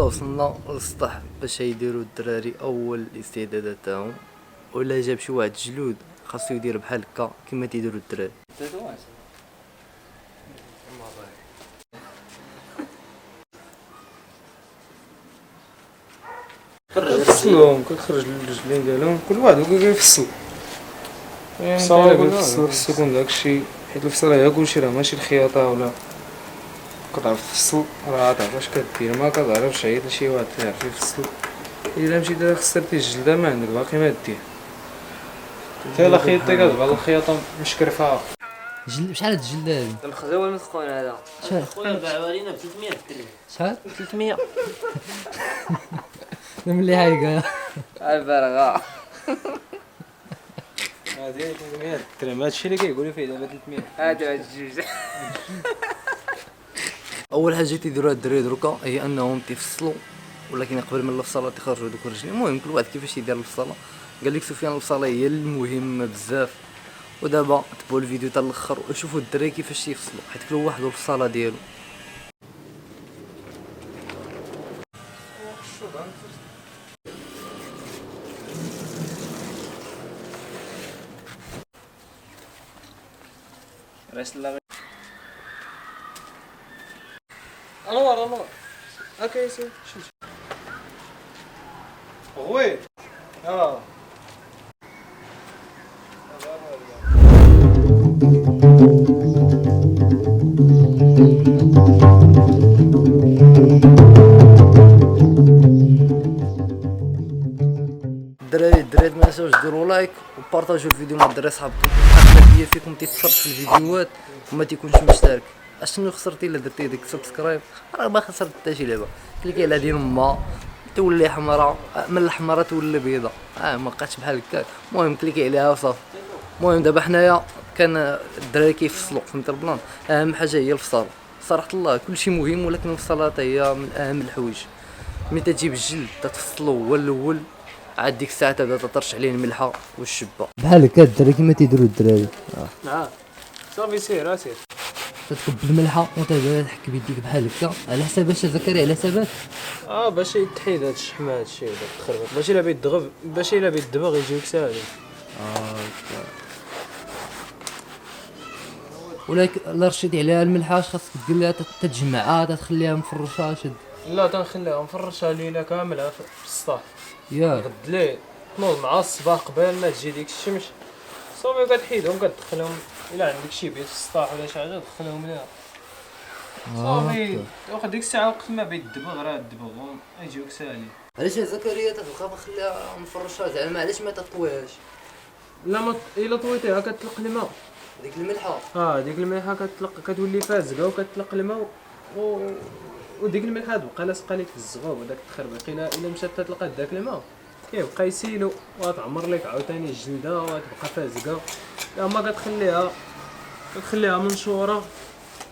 دابا وصلنا للسطح باش يديروا الدراري اول الاستعدادات تاعهم، ولا جاب شي واحد جلود خاصو يدير بحال هكا كما تيديروا الدراري. كنفصلهم كنخرج الرجلين ديالهم كل واحد كيفصل خصو يكون داكشي، حيت الفصله هي كلشي، راه ماشي الخياطه ولا كتعرف تفصل، راه تعرف واش كدير، ما كتعرفش عيط لشي واحد كيعرف يفصل. الا مشيتي خسرتي الجلده ما عندك باقي ما دير. يلا خيطتي كتبقى الخياطه مشكرفه. شحال هاد الجلده هادي؟ الخزاوه المسخون هذا خويا باعوا علينا ب 300 درهم. شحال؟ 300 ملي هايكا البرغه هادي 300 درهم. هادشي اللي كيقولوا فيه دابا 300. هادو هاد الجوج. اول حاجه تيديروها الدراري دروكا هي انهم تيفصلوا، ولكن قبل من الفصاله تيخرجوا دوك الرجلين. المهم كل واحد كيفاش يدير الفصاله. قال لك سفيان الفصاله هي المهمه بزاف. ودابا تبعوا الفيديو حتى الاخر وشوفوا الدراري كيفاش يفصلوا، حيت كل واحد والفصاله ديالو. انور هكا ياسين شوف غوي الدراري ما تنساوش ديروا لايك وبارطاجيو الفيديو مع الدراري صحابكم. حتى فيكم تيتفرج في الفيديوهات وما تيكونش مشترك. اشنو خسرتي الا درتي ديك سبسكرايب؟ راه ما خسرت حتى شي لعبه. كليكي على ديال ما تولي حمراء، من الحمراء تولي بيضاء، ما بقاتش بحال هكاك. المهم كليكي عليها وصافي. المهم دابا حنايا كان الدراري كيفصلوا فهمت البلان. اهم حاجه هي الفصاله. صراحه الله كلشي مهم، ولكن الفصاله هي من اهم الحوايج. ملي تجيب الجلد تفصلو هو الاول، عاد ديك الساعه تبدا تطرش عليه الملحه والشبه بحال هكا الدراري كما تيديروا الدراري. نعم صافي سير اسير تتكب الملحه وتبدا تحك بيديك بحال هكا على حساب اش زكريا، على حسابك باش يتحيد هاد الشحمه هادشي داك التخربيق، باش الا بغيت تدغب باش الا بغيت تدبغ يجيوك ساهل. ولكن لا رشيتي عليها الملحه اش خاصك دير لها؟ تتجمعها تخليها مفرشه شد. لا تنخليها مفرشه ليله كامله في السطح. ياك غد ليه تنوض مع الصباح قبل ما تجي ديك الشمس صافي كتحيدهم كتدخلهم. الا عندك شي بيت في السطح ولا شي حاجه دخلهم ليها صافي. واخد ديك الساعه وقت ما بغيت تدبغ راه تدبغهم يجيوك ساهلين. علاش زكريا تبقى مخليها مفرشه؟ زعما علاش ما تطويهاش؟ لا ما الا طويتيها كتطلق الماء. ديك الملحه ديك الملحه كتطلق كتولي فازقه وكتطلق الماء وديك الملحه تبقى لاصقه لك في الزغوب وداك التخربيق. الا مشات تطلقات داك الماء كيبقى يسيلو وتعمر لك عاوتاني الجلده وتبقى فازقه. لا ما كتخليها منشوره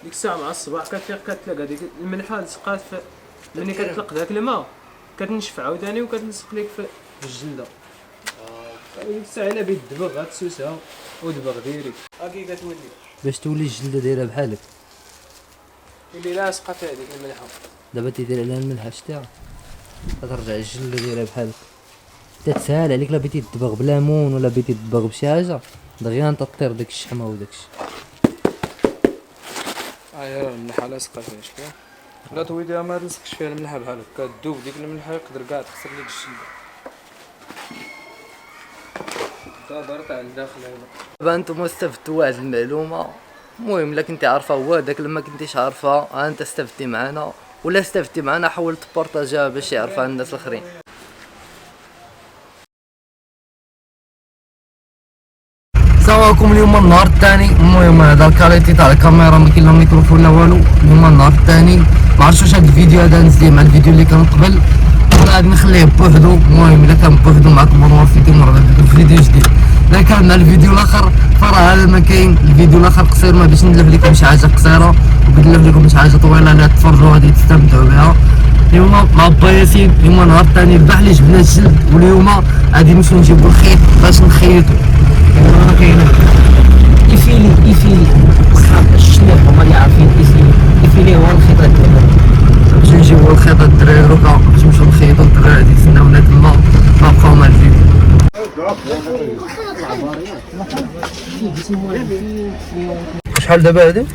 ديك الساعه مع الصباح كتفيق كتلقى ديك الملحه لصقات ملي كتطلق داك الماء كتنشف عاوتاني وكتلصق لك في الجلده. ديك الساعه الا بغيت تدبغ غتسوسها ودبغ ديريكت هاكي كتولي باش تولي الجلده دايره بحالك. اللي لاصقه فيها ديك الملحه دابا تيدير عليها الملحه شتيها كترجع الجلده دايره بحالك. تتسهل عليك لا بغيتي تدبغ بليمون ولا بغيتي تدبغ بشي حاجه دغيا تطير داك الشحمه وداكشي. راه الملحه لاصقه فيها شفتها. لا طويتيها ما تلصقش فيها الملحه بحال هكا تذوب ديك الملحه يقدر كاع تخسر لك الجلده. دارت على الداخل هذا. دابا نتوما استفدتوا واحد المعلومه. المهم الا كنتي عارفه هو داك، لما كنتيش عارفه انت استفدتي معنا ولا استفدتي معنا حاول تبارطاجيها باش يعرفها الناس الاخرين. سواكم اليوم النهار الثاني. المهم هذا الكاليتي تاع الكاميرا ما كاين لا ميكروفون لا والو. اليوم النهار الثاني ما عرفتش واش هذا الفيديو هذا نزليه مع الفيديو اللي كان قبل ولا غادي نخليه بوحدو. المهم الا كان بوحدو معكم انا فيديو مره في فيديو جديد. الا كان مع الفيديو الاخر فراه هذا ما كاين. الفيديو الاخر قصير ما باش ندلف لكم شي حاجه قصيره وندلف لكم شي حاجه طويله لا تفرجوا غادي تستمتعوا بها. اليوم مع با ياسين اليوم نهار الثاني البارح اللي جبنا الجلد، واليوم غادي نمشيو نجيبو الخيط باش نخيطو. راه كاين إيفيلي صحاب الشنيق هما اللي عارفين إيفيلي هو الخيط ديالو. باش نجيبو الخيط الدراري دروكا شحال دابا هادي؟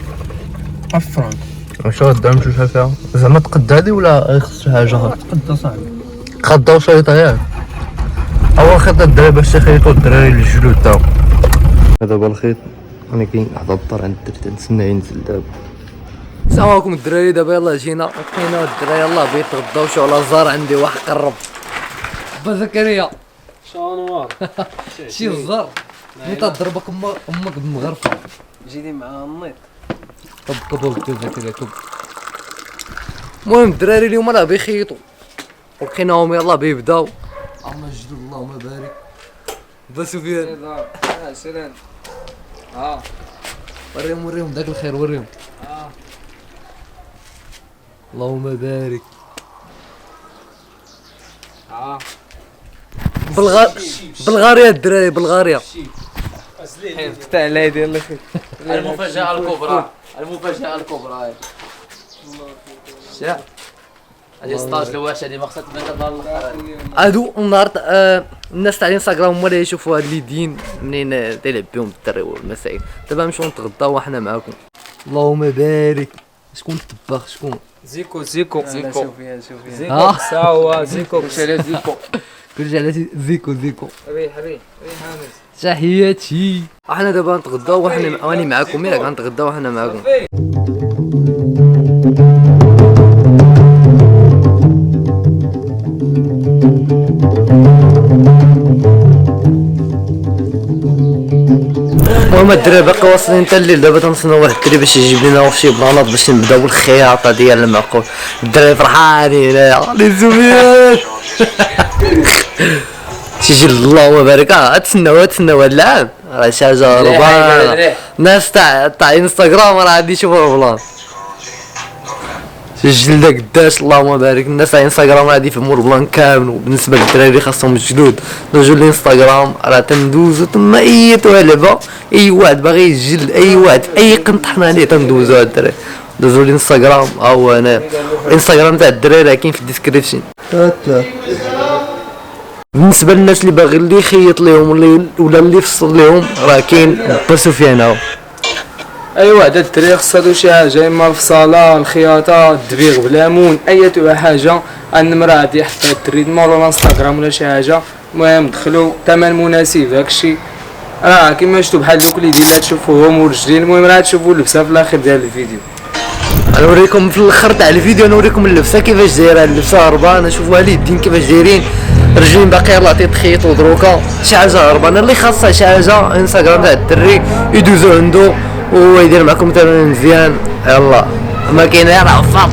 10 فرانك. واش غدا نمشيو شحال فيها؟ زعما تقد هادي ولا خص شي حاجة أخرى؟ تقدا صاحبي. قدا وشريطة ياك؟ أول خيط الدراري باش تخيطو الدراري الجلود تاعو. دابا الخيط أنا كاين واحد الدار عند الدري تنتسنى ينزل دابا. السلام عليكم الدراري، دابا يلاه جينا لقينا الدراري يلاه بغيت يتغداو شي على الزار، عندي واحد قرب با زكريا شانوار. شي الزار انت ضربك امك بمغرفه. جيني مع النيط. طب كبر زكريا كبر. المهم الدراري اليوم راه بيخيطوا ولقيناهم يلاه بيبداو. اللهم جد اللهم بارك. با سفيان سلام. وريهم داك الخير وريهم. اللهم بارك. بلغاريا الدراري بلغاريا. فتح على ديال الاخير. المفاجأة الكبرى. المفاجأة الكبرى. شا هادي 16 لواش هادي ما خصها تبان دابا الاخر. هادو النهار الناس تاع الانستغرام هما اللي يشوفوا هاد اليدين منين تيلعب بهم الدري والمسائل. دابا نمشيو نتغداو وحنا معاكم. اللهم بارك. شكون الطباخ شكون؟ زيكو زيكو زيكو ساوا زيكو زيكو كلشي على زيكو ريح هانس. تحياتي. احنا دابا نتغداو واني معاكم ياك غنتغداو وحنا معاكم. المهم الدراري باقي واصلين حتى الليل، دابا تنستناو واحد الدري باش يجيب لنا شي بلانات باش نبداو الخياطه ديال المعقول. الدراري فرحانين لي زويان. تيجي اللهم بارك. تسناو هاد العام راه شي حاجه هربانه. الناس تاع انستغرام راه غادي يشوفوا البلان. الجلده قداش اللهم بارك. الناس تاع انستغرام راه غادي يفهموا البلان كامل. وبالنسبه للدراري خاصهم الجلود نرجعو للانستغرام راه تندوزو تما اي لعبه. اي واحد باغي يسجل اي واحد في اي قنطحنا عليه تندوزو هاد الدراري. دوزو للانستغرام ها هو هنا الانستغرام تاع الدراري راه كاين في الديسكريبشن. بالنسبه للناس اللي باغي اللي يخيط لهم ولا اللي يفصل لهم راه كاين با سفيان هاو. ايوا هذا الدري خصو شي حاجه اما الفصاله الخياطه الدبيغ بلامون اي حاجه. النمره غادي يحطها الدري مور الانستغرام ولا شي حاجه. المهم دخلوا ثمن مناسب داكشي راه كيما شفتوا بحال دوك اليدين اللي تشوفوهم ورجلين. المهم راه تشوفوا اللبسه في الاخر ديال الفيديو. نوريكم في الاخر تاع الفيديو نوريكم اللبسه كيفاش دايره. اللبسه هربانه شوفوها اليدين كيفاش دايرين. رجلين باقي يلاه تيتخيطوا دروكا شي حاجه هربانه. اللي خاصها شي حاجه انستغرام تاع الدري يدوزو عنده وهو يدير معكم تمرين مزيان. يلا ما كاين غير عفاط.